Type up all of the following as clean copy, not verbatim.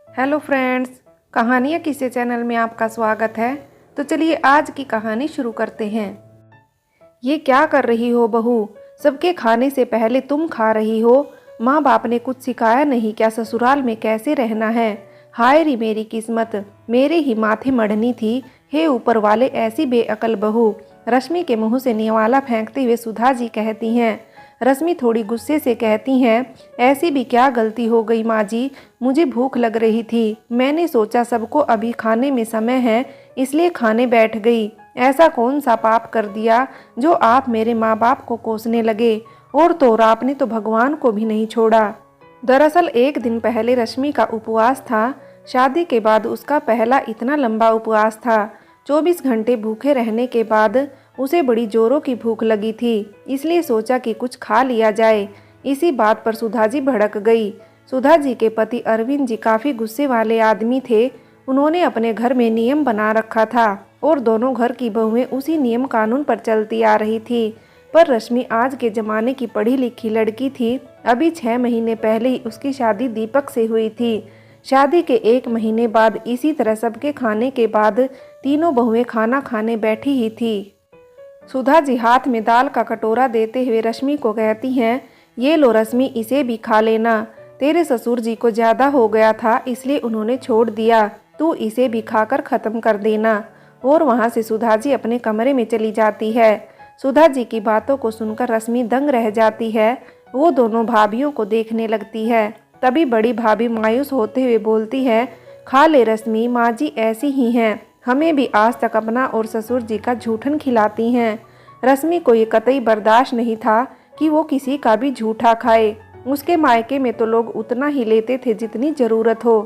Hello friends, कहानियाँ किस्से channel में आपका स्वागत है। तो चलिए आज की कहानी शुरू करते हैं। ये क्या कर रही हो बहू? सबके खाने से पहले तुम खा रही हो। माँ बाप ने कुछ सिखाया नहीं क्या ससुराल में कैसे रहना है? हाय री मेरी किस्मत, मेरे ही माथे मढ़नी थी। हे ऊपर वाले, ऐसी बेअकल बहू। रश्मि के मुंह से निवाला फेंकते हुए सुधा जी कहती हैं। रश्मि थोड़ी गुस्से से कहती हैं, ऐसी भी क्या गलती हो गई माँ जी? मुझे भूख लग रही थी, मैंने सोचा सबको अभी खाने में समय है, इसलिए खाने बैठ गई। ऐसा कौन सा पाप कर दिया जो आप मेरे माँ बाप को कोसने लगे? और तो और आपने तो भगवान को भी नहीं छोड़ा। दरअसल एक दिन पहले रश्मि का उपवास था। शादी के बाद उसका पहला इतना लंबा उपवास था। 24 घंटे भूखे रहने के बाद उसे बड़ी जोरों की भूख लगी थी, इसलिए सोचा कि कुछ खा लिया जाए। इसी बात पर सुधा जी भड़क गई। सुधा जी के पति अरविंद जी काफ़ी गुस्से वाले आदमी थे। उन्होंने अपने घर में नियम बना रखा था और दोनों घर की बहुएं उसी नियम कानून पर चलती आ रही थी। पर रश्मि आज के ज़माने की पढ़ी लिखी लड़की थी। अभी 6 महीने पहले ही उसकी शादी दीपक से हुई थी। शादी के 1 महीने बाद इसी तरह सबके खाने के बाद तीनों बहुएं खाना खाने बैठी ही थी। सुधा जी हाथ में दाल का कटोरा देते हुए रश्मि को कहती हैं, ये लो रश्मि, इसे भी खा लेना। तेरे ससुर जी को ज़्यादा हो गया था, इसलिए उन्होंने छोड़ दिया। तू इसे भी खाकर ख़त्म कर देना। और वहाँ से सुधा जी अपने कमरे में चली जाती है। सुधा जी की बातों को सुनकर रश्मि दंग रह जाती है। वो दोनों भाभियों को देखने लगती है। तभी बड़ी भाभी मायूस होते हुए बोलती है, खा ले रश्मि, माँ जी ऐसी ही हैं, हमें भी आज तक अपना और ससुर जी का झूठन खिलाती हैं। रश्मि को ये कतई बर्दाश्त नहीं था कि वो किसी का भी झूठा खाए। उसके मायके में तो लोग उतना ही लेते थे जितनी ज़रूरत हो,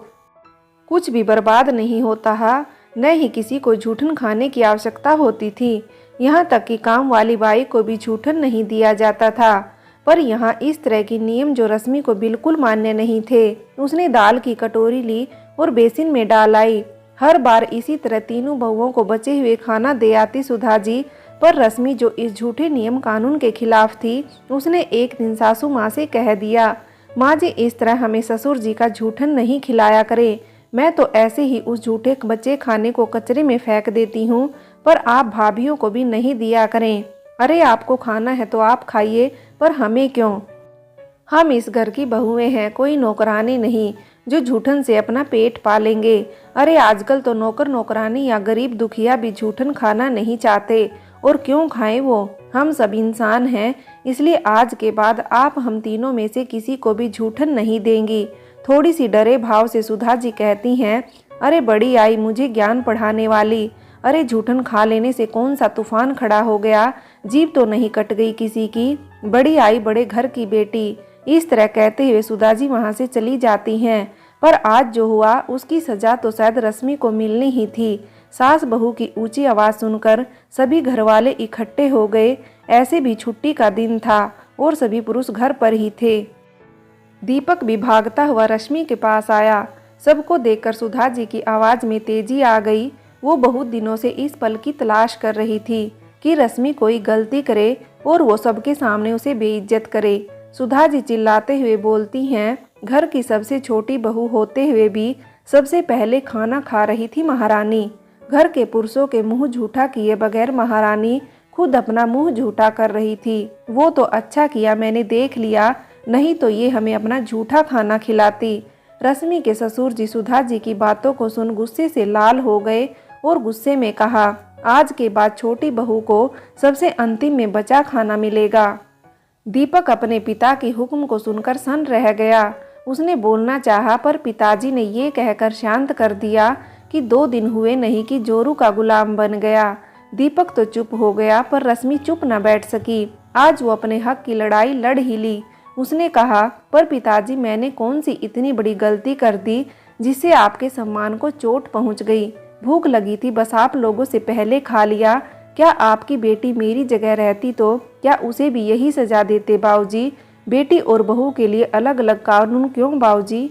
कुछ भी बर्बाद नहीं होता है, न ही किसी को झूठन खाने की आवश्यकता होती थी। यहाँ तक कि काम वाली बाई को भी झूठन नहीं दिया जाता था। पर यहाँ इस तरह के नियम जो रश्मि को बिल्कुल मान्य नहीं थे। उसने दाल की कटोरी ली और बेसिन में डाल आई। हर बार इसी तरह तीनों बहुओं को बचे हुए खाना दे आती सुधा जी। पर रश्मि जो इस झूठे नियम कानून के खिलाफ थी, उसने एक दिन सासू माँ से कह दिया, माँ जी इस तरह हमें ससुर जी का झूठन नहीं खिलाया करें। मैं तो ऐसे ही उस झूठे बच्चे खाने को कचरे में फेंक देती हूँ, पर आप भाभियों को भी नहीं दिया करें। अरे आपको खाना है तो आप खाइए, पर हमें क्यों? हम इस घर की बहुएं हैं, कोई नौकरानी नहीं जो झूठन से अपना पेट पालेंगे। अरे आजकल तो नौकर नौकरानी या गरीब दुखिया भी झूठन खाना नहीं चाहते, और क्यों खाएं वो? हम सब इंसान हैं, इसलिए आज के बाद आप हम तीनों में से किसी को भी झूठन नहीं देंगी। थोड़ी सी डरे भाव से सुधा जी कहती हैं, अरे बड़ी आई मुझे ज्ञान पढ़ाने वाली। अरे झूठन खा लेने से कौन सा तूफान खड़ा हो गया? जीभ तो नहीं कट गई किसी की। बड़ी आई बड़े घर की बेटी। इस तरह कहते हुए सुधा जी वहाँ से चली जाती हैं। पर आज जो हुआ उसकी सजा तो शायद रश्मि को मिलनी ही थी। सास बहू की ऊंची आवाज़ सुनकर सभी घरवाले इकट्ठे हो गए। ऐसे भी छुट्टी का दिन था और सभी पुरुष घर पर ही थे। दीपक भी भागता हुआ रश्मि के पास आया। सबको देखकर सुधा जी की आवाज़ में तेजी आ गई। वो बहुत दिनों से इस पल की तलाश कर रही थी कि रश्मि कोई गलती करे और वो सबके सामने उसे बेइज्जत करे। सुधा जी चिल्लाते हुए बोलती हैं, घर की सबसे छोटी बहू होते हुए भी सबसे पहले खाना खा रही थी महारानी। घर के पुरुषों के मुंह झूठा किए बगैर महारानी खुद अपना मुंह झूठा कर रही थी। वो तो अच्छा किया मैंने देख लिया, नहीं तो ये हमें अपना झूठा खाना खिलाती। रश्मि के ससुर जी सुधा जी की बातों को सुन गुस्से से लाल हो गए और गुस्से में कहा, आज के बाद छोटी बहू को सबसे अंतिम में बचा खाना मिलेगा। दीपक अपने पिता के हुक्म को सुनकर सन्न रह गया। उसने बोलना चाहा, पर पिताजी ने ये कहकर शांत कर दिया कि 2 दिन हुए नहीं कि जोरू का गुलाम बन गया। दीपक तो चुप हो गया, पर रश्मि चुप न बैठ सकी। आज वो अपने हक की लड़ाई लड़ ही ली। उसने कहा, पर पिताजी मैंने कौन सी इतनी बड़ी गलती कर दी जिससे आपके सम्मान को चोट पहुंच गई? भूख लगी थी, बस आप लोगों से पहले खा लिया। क्या आपकी बेटी मेरी जगह रहती तो क्या उसे भी यही सजा देते बाबूजी? बेटी और बहू के लिए अलग अलग कानून क्यों बाबूजी?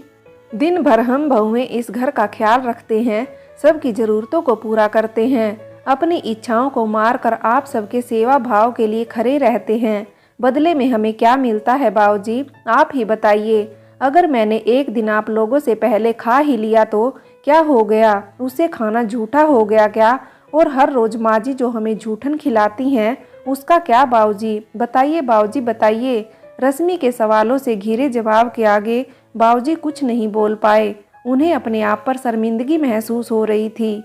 दिन भर हम बहुएं इस घर का ख्याल रखते हैं, सबकी ज़रूरतों को पूरा करते हैं, अपनी इच्छाओं को मार कर आप सबके सेवा भाव के लिए खड़े रहते हैं। बदले में हमें क्या मिलता है बाबूजी? आप ही बताइए। अगर मैंने एक दिन आप लोगों से पहले खा ही लिया तो क्या हो गया? उससे खाना झूठा हो गया क्या? और हर रोज माँ जी जो हमें झूठन खिलाती हैं उसका क्या बाबूजी? बताइए बाबूजी बताइए। रश्मि के सवालों से घिरे जवाब के आगे बाबूजी कुछ नहीं बोल पाए। उन्हें अपने आप पर शर्मिंदगी महसूस हो रही थी।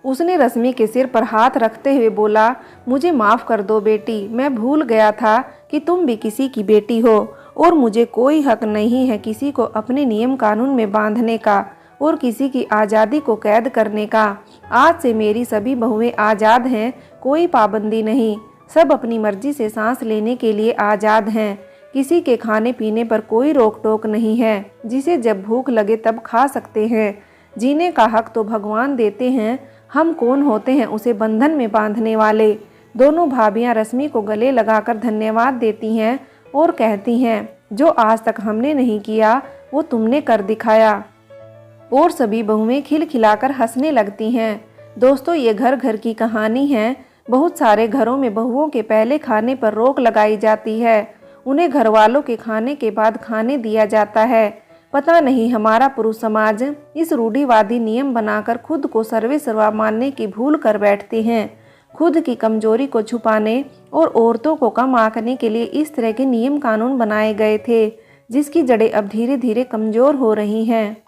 उसने रश्मि के सिर पर हाथ रखते हुए बोला, मुझे माफ़ कर दो बेटी, मैं भूल गया था कि तुम भी किसी की बेटी हो और मुझे कोई हक नहीं है किसी को अपने नियम कानून में बांधने का और किसी की आज़ादी को कैद करने का। आज से मेरी सभी बहुएं आज़ाद हैं, कोई पाबंदी नहीं। सब अपनी मर्जी से सांस लेने के लिए आज़ाद हैं। किसी के खाने पीने पर कोई रोक टोक नहीं है। जिसे जब भूख लगे तब खा सकते हैं। जीने का हक तो भगवान देते हैं। हम कौन होते हैं उसे बंधन में बांधने वाले? दोनों भाभियां रश्मि को गले लगाकर धन्यवाद देती हैं और कहती हैं, जो आज तक हमने नहीं किया वो तुमने कर दिखाया। और सभी बहुएं खिलखिलाकर हंसने लगती हैं। दोस्तों, ये घर घर की कहानी है। बहुत सारे घरों में बहुओं के पहले खाने पर रोक लगाई जाती है। उन्हें घर वालों के खाने के बाद खाने दिया जाता है। पता नहीं हमारा पुरुष समाज इस रूढ़िवादी नियम बनाकर खुद को सर्वेसर्वा मानने की भूल कर बैठते हैं। खुद की कमजोरी को छुपाने और औरतों को कम आंकने के लिए इस तरह के नियम कानून बनाए गए थे, जिसकी जड़ें अब धीरे धीरे कमजोर हो रही हैं।